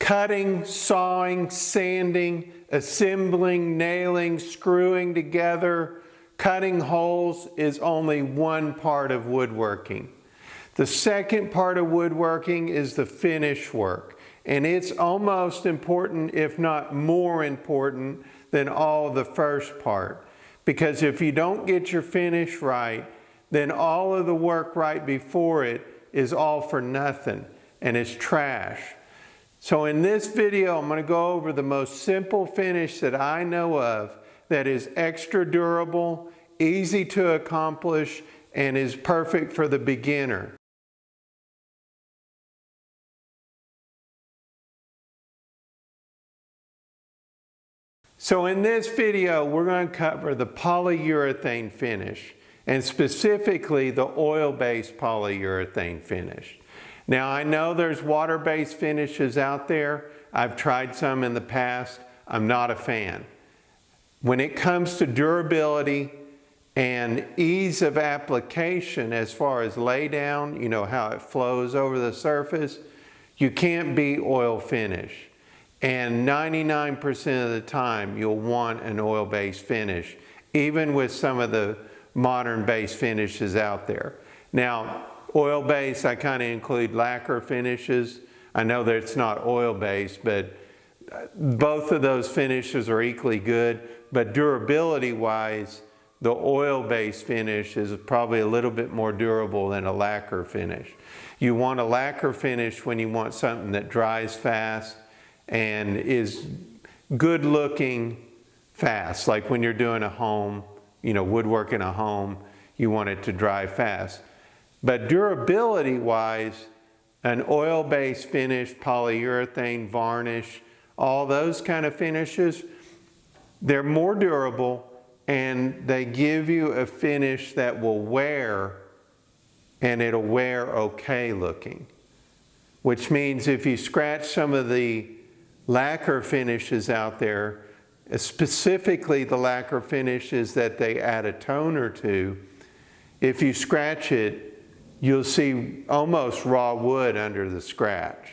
Cutting, sawing, sanding, assembling, nailing, screwing together, cutting holes is only one part of woodworking. The second part of woodworking is the finish work. And it's almost important, if not more important, than all the first part. Because if you don't get your finish right, then all of the work right before it is all for nothing and it's trash. So in this video, I'm going to go over the most simple finish that I know of that is extra durable, easy to accomplish, and is perfect for the beginner. So in this video, we're going to cover the polyurethane finish, and specifically the oil-based polyurethane finish. Now I know there's water-based finishes out there. I've tried some in the past. I'm not a fan. When it comes to durability and ease of application as far as lay down, you know, how it flows over the surface, you can't beat oil finish. And 99% of the time you'll want an oil-based finish, even with some of the modern-based finishes out there. Now, oil-based, I kind of include lacquer finishes. I know that it's not oil-based, but both of those finishes are equally good. But durability-wise, the oil-based finish is probably a little bit more durable than a lacquer finish. You want a lacquer finish when you want something that dries fast and is good looking fast. Like when you're doing a home, you know, woodworking a home, you want it to dry fast. But durability wise, an oil-based finish, polyurethane, varnish, all those kind of finishes, they're more durable and they give you a finish that will wear, and it'll wear okay looking. Which means if you scratch some of the lacquer finishes out there, specifically the lacquer finishes that they add a toner to, if you scratch it, you'll see almost raw wood under the scratch.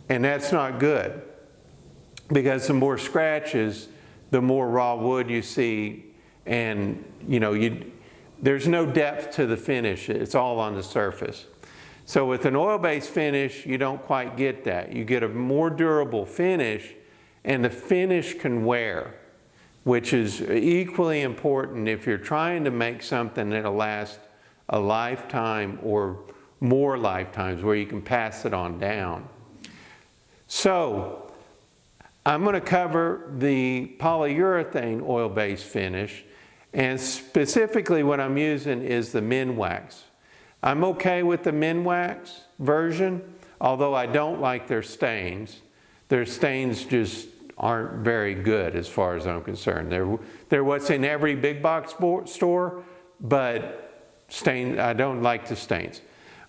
And that's not good, because the more scratches, the more raw wood you see, and you know, there's no depth to the finish. It's all on the surface. So with an oil-based finish, you don't quite get that. You get a more durable finish, and the finish can wear, which is equally important if you're trying to make something that'll last a lifetime or more lifetimes, where you can pass it on down. So I'm going to cover the polyurethane oil-based finish, and specifically what I'm using is the Minwax. I'm okay with the Minwax version, although I don't like their stains. Their stains just aren't very good as far as I'm concerned. They're what's in every big box store, but I don't like the stains.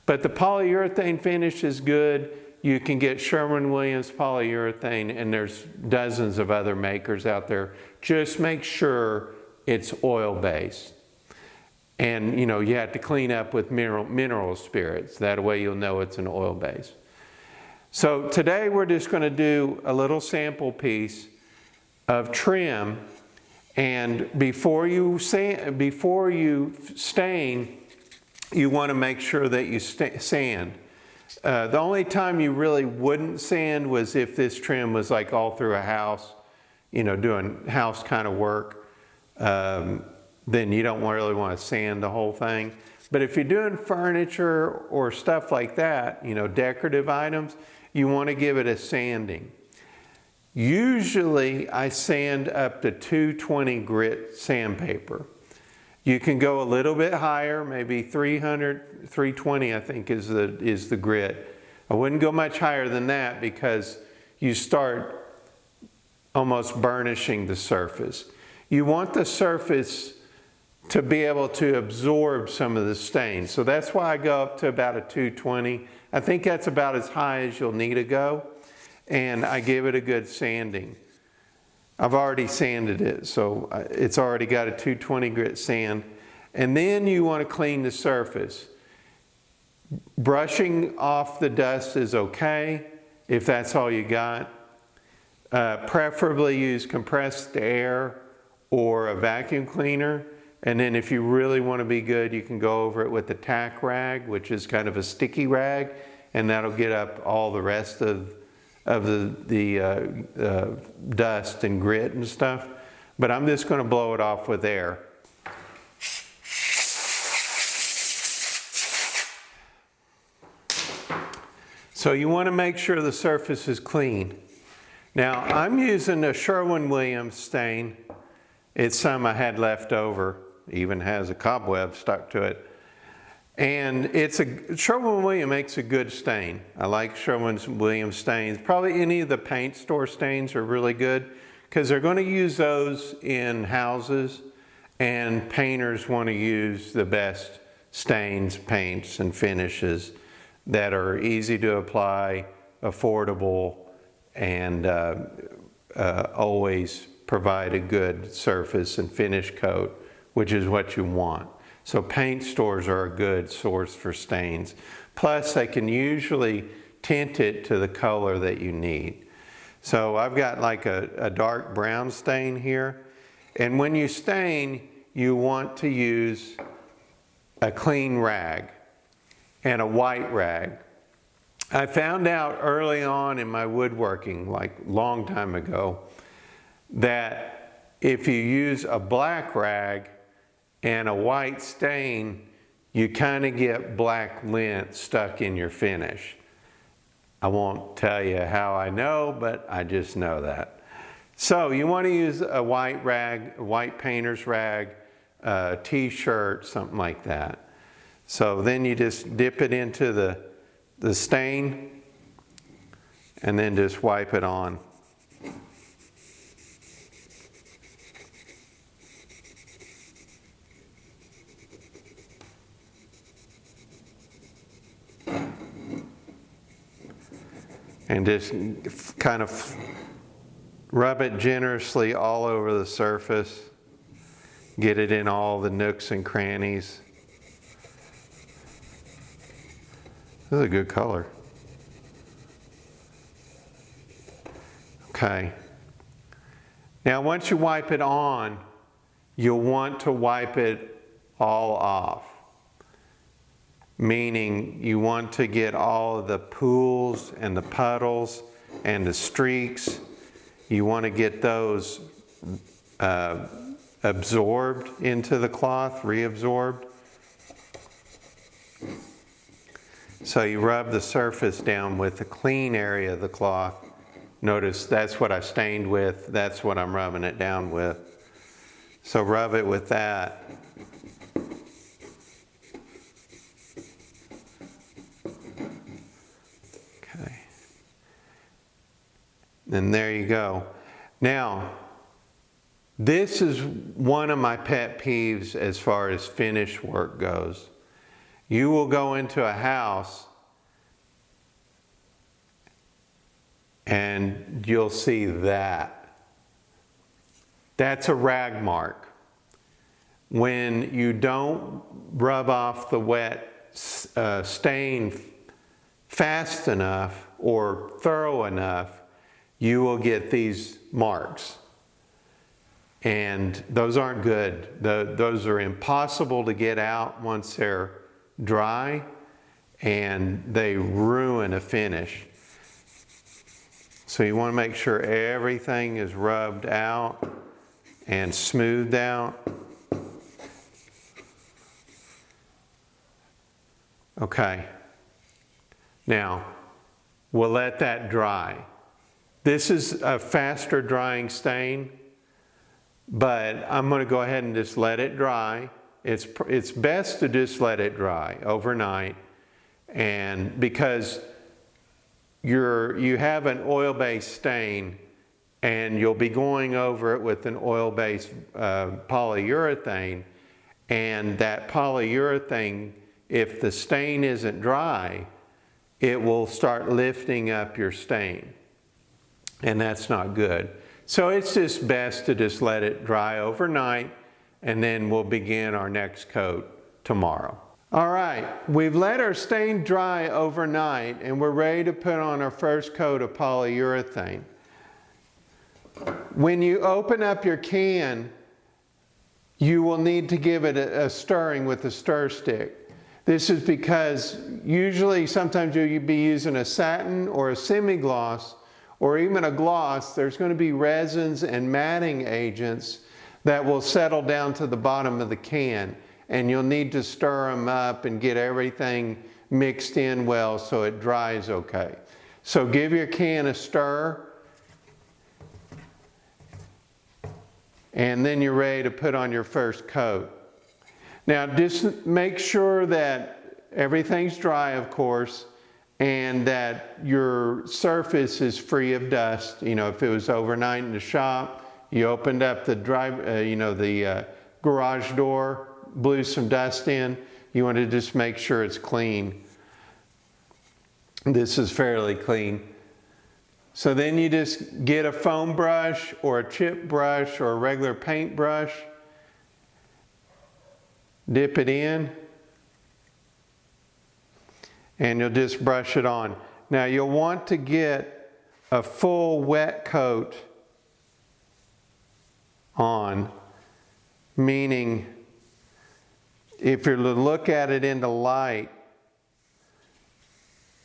But the polyurethane finish is good. You can get Sherwin-Williams polyurethane, and there's dozens of other makers out there. Just make sure it's oil-based. And you know, you have to clean up with mineral spirits. That way you'll know it's an oil base. So today we're just going to do a little sample piece of trim. And before you stain, you want to make sure that you sand. The only time you really wouldn't sand was if this trim was like all through a house, you know, doing house kind of work. Then you don't really want to sand the whole thing. But if you're doing furniture or stuff like that, you know, decorative items, you want to give it a sanding. Usually I sand up to 220 grit sandpaper. You can go a little bit higher, maybe 300, 320 I think is the grit. I wouldn't go much higher than that, because you start almost burnishing the surface. You want the surface to be able to absorb some of the stain. So that's why I go up to about a 220. I think that's about as high as you'll need to go. And I give it a good sanding. I've already sanded it, so it's already got a 220 grit sand. And then you want to clean the surface. Brushing off the dust is okay. if that's all you got. Preferably use compressed air or a vacuum cleaner. And then if you really want to be good, you can go over it with the tack rag, which is kind of a sticky rag, and that'll get up all the rest of the dust and grit and stuff. But I'm just going to blow it off with air. So you want to make sure the surface is clean. Now I'm using a Sherwin-Williams stain. It's some I had left over. Even has a cobweb stuck to it. And Sherwin-Williams makes a good stain. I like Sherwin-Williams stains. Probably any of the paint store stains are really good because they're going to use those in houses, and painters want to use the best stains, paints, and finishes that are easy to apply, affordable, and always provide a good surface and finish coat, which is what you want. So paint stores are a good source for stains. Plus, they can usually tint it to the color that you need. So I've got like a dark brown stain here. And when you stain, you want to use a clean rag and a white rag. I found out early on in my woodworking, like a long time ago, that if you use a black rag and a white stain, you kind of get black lint stuck in your finish. I won't tell you how I know, but I just know that. So you want to use a white rag, a white painter's rag, a t-shirt, something like that. So then you just dip it into the stain and then just wipe it on. And just kind of rub it generously all over the surface. Get it in all the nooks and crannies. This is a good color. Okay. Now once you wipe it on, you'll want to wipe it all off. Meaning you want to get all of the pools and the puddles and the streaks. You want to get those absorbed into the cloth, reabsorbed. So you rub the surface down with the clean area of the cloth. Notice that's what I stained with. That's what I'm rubbing it down with. So rub it with that. And there you go. Now, this is one of my pet peeves as far as finish work goes. You will go into a house and you'll see that. That's a rag mark. When you don't rub off the wet stain fast enough or thorough enough, you will get these marks. And those aren't good. Those are impossible to get out once they're dry, and they ruin a finish. So you want to make sure everything is rubbed out and smoothed out. Okay. Now, we'll let that dry. This is a faster drying stain, but I'm going to go ahead and just let it dry. It's best to just let it dry overnight, and because you have an oil-based stain and you'll be going over it with an oil-based polyurethane, and that polyurethane, if the stain isn't dry, it will start lifting up your stain. And that's not good. So it's just best to just let it dry overnight, and then we'll begin our next coat tomorrow. All right, we've let our stain dry overnight and we're ready to put on our first coat of polyurethane. When you open up your can, you will need to give it a stirring with a stir stick. This is because usually sometimes you'll be using a satin or a semi-gloss or even a gloss. There's going to be resins and matting agents that will settle down to the bottom of the can, and you'll need to stir them up and get everything mixed in well so it dries okay. So give your can a stir, and then you're ready to put on your first coat. Now just make sure that everything's dry, of course, and that your surface is free of dust. You know, if it was overnight in the shop, you opened up the garage door, blew some dust in, you want to just make sure it's clean. This is fairly clean. So then you just get a foam brush or a chip brush or a regular paint brush, dip it in, and you'll just brush it on. Now you'll want to get a full wet coat on, meaning if you're to look at it in the light,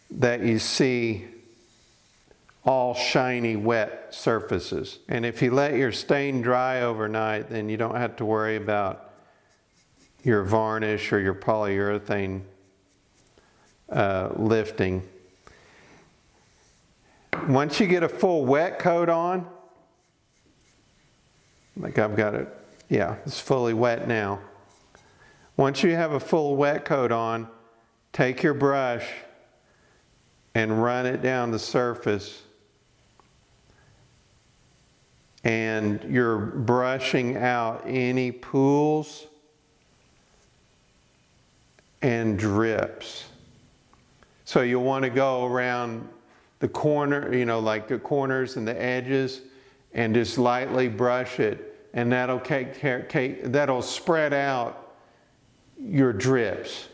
that you see all shiny wet surfaces. And if you let your stain dry overnight, then you don't have to worry about your varnish or your polyurethane lifting. Once you get a full wet coat on, like I've got it, yeah, it's fully wet now. Once you have a full wet coat on, take your brush and run it down the surface, and you're brushing out any pools and drips. So you'll want to go around the corner, you know, like the corners and the edges, and just lightly brush it, and that'll spread out your drips.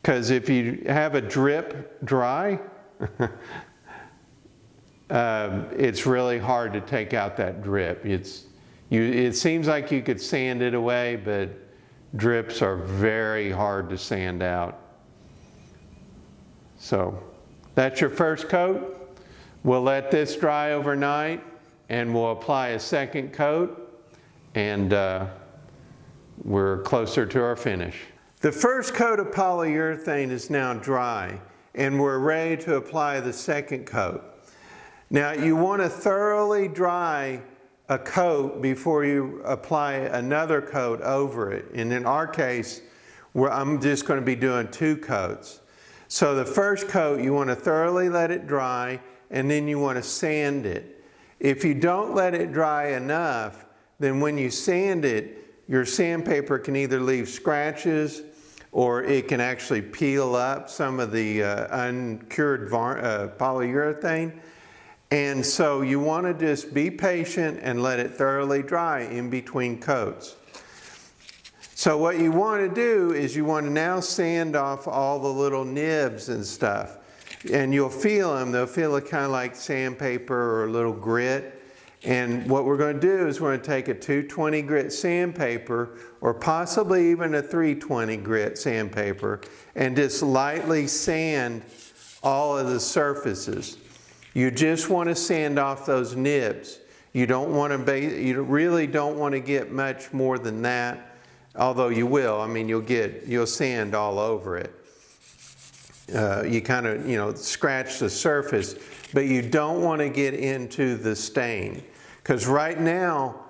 Because if you have a drip dry, it's really hard to take out that drip. It seems like you could sand it away, but drips are very hard to sand out. So that's your first coat. We'll let this dry overnight, and we'll apply a second coat, and we're closer to our finish. The first coat of polyurethane is now dry, and we're ready to apply the second coat. Now you want to thoroughly dry a coat before you apply another coat over it. And in our case, I'm just going to be doing 2 coats. So the first coat, you want to thoroughly let it dry, and then you want to sand it. If you don't let it dry enough, then when you sand it, your sandpaper can either leave scratches, or it can actually peel up some of the uncured polyurethane. And so you want to just be patient and let it thoroughly dry in between coats. So what you want to do is you want to now sand off all the little nibs and stuff. And you'll feel them. They'll feel kind of like sandpaper or a little grit. And what we're going to do is we're going to take a 220 grit sandpaper, or possibly even a 320 grit sandpaper, and just lightly sand all of the surfaces. You just want to sand off those nibs. You really don't want to get much more than that, although you will. I mean, you'll sand all over it. You kind of, scratch the surface, but you don't want to get into the stain. Because right now,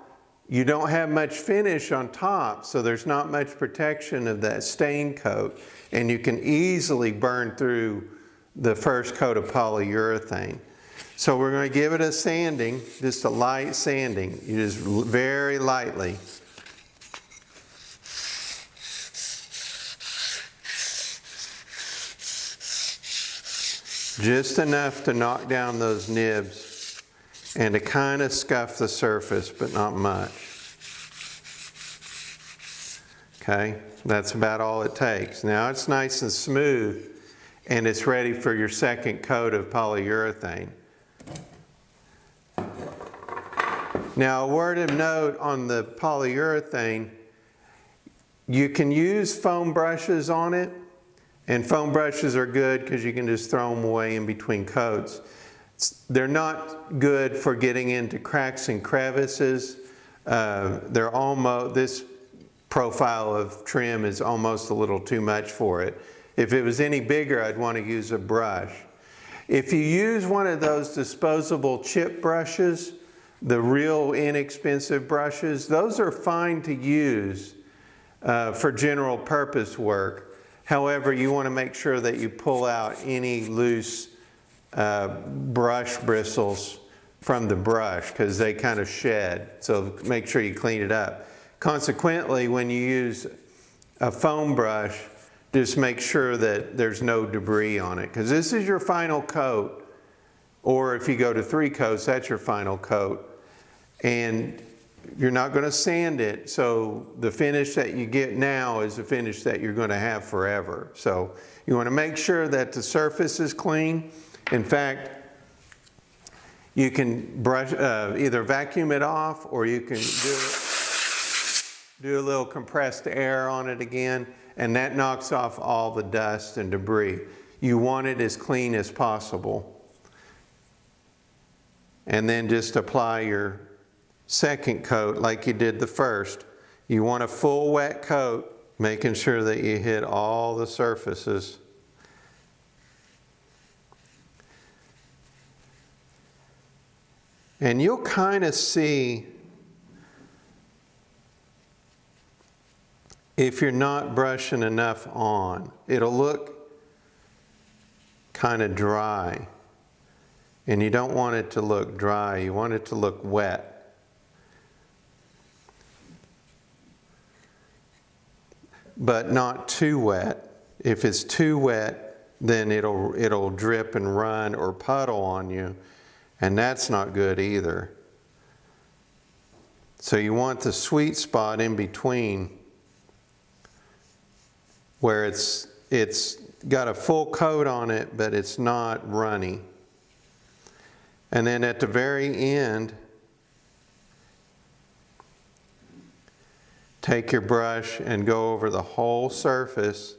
you don't have much finish on top, so there's not much protection of that stain coat, and you can easily burn through the first coat of polyurethane. So we're going to give it a sanding, just a light sanding. You just very lightly. Just enough to knock down those nibs and to kind of scuff the surface, but not much. Okay? That's about all it takes. Now it's nice and smooth and it's ready for your second coat of polyurethane. Now a word of note on the polyurethane, you can use foam brushes on it, and foam brushes are good because you can just throw them away in between coats. They're not good for getting into cracks and crevices. This profile of trim is almost a little too much for it. If it was any bigger, I'd want to use a brush. If you use one of those disposable chip brushes, the real inexpensive brushes, those are fine to use for general purpose work. However, you want to make sure that you pull out any loose brush bristles from the brush because they kind of shed, so make sure you clean it up. Consequently, when you use a foam brush, just make sure that there's no debris on it because this is your final coat, or if you go to 3 coats, that's your final coat. And you're not going to sand it, so the finish that you get now is the finish that you're going to have forever. So you want to make sure that the surface is clean. In fact, you can brush, either vacuum it off, or you can do a little compressed air on it again, and that knocks off all the dust and debris. You want it as clean as possible. And then just apply your second coat like you did the first. You want a full wet coat, making sure that you hit all the surfaces. And you'll kind of see if you're not brushing enough on. It'll look kind of dry. And you don't want it to look dry, you want it to look wet. But not too wet. If it's too wet, then it'll drip and run or puddle on you, and that's not good either. So you want the sweet spot in between where it's got a full coat on it, but it's not runny. And then at the very end, take your brush and go over the whole surface,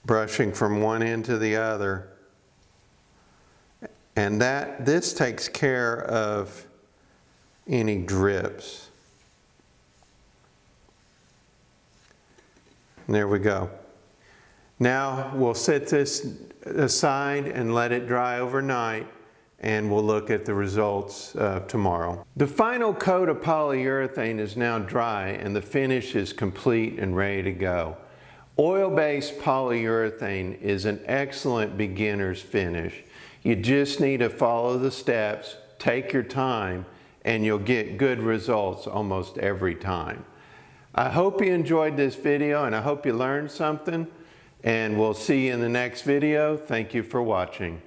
brushing from one end to the other. And this takes care of any drips. And there we go. Now we'll set this aside and let it dry overnight, and we'll look at the results tomorrow. The final coat of polyurethane is now dry and the finish is complete and ready to go. Oil-based polyurethane is an excellent beginner's finish. You just need to follow the steps, take your time, and you'll get good results almost every time. I hope you enjoyed this video and I hope you learned something, and we'll see you in the next video. Thank you for watching.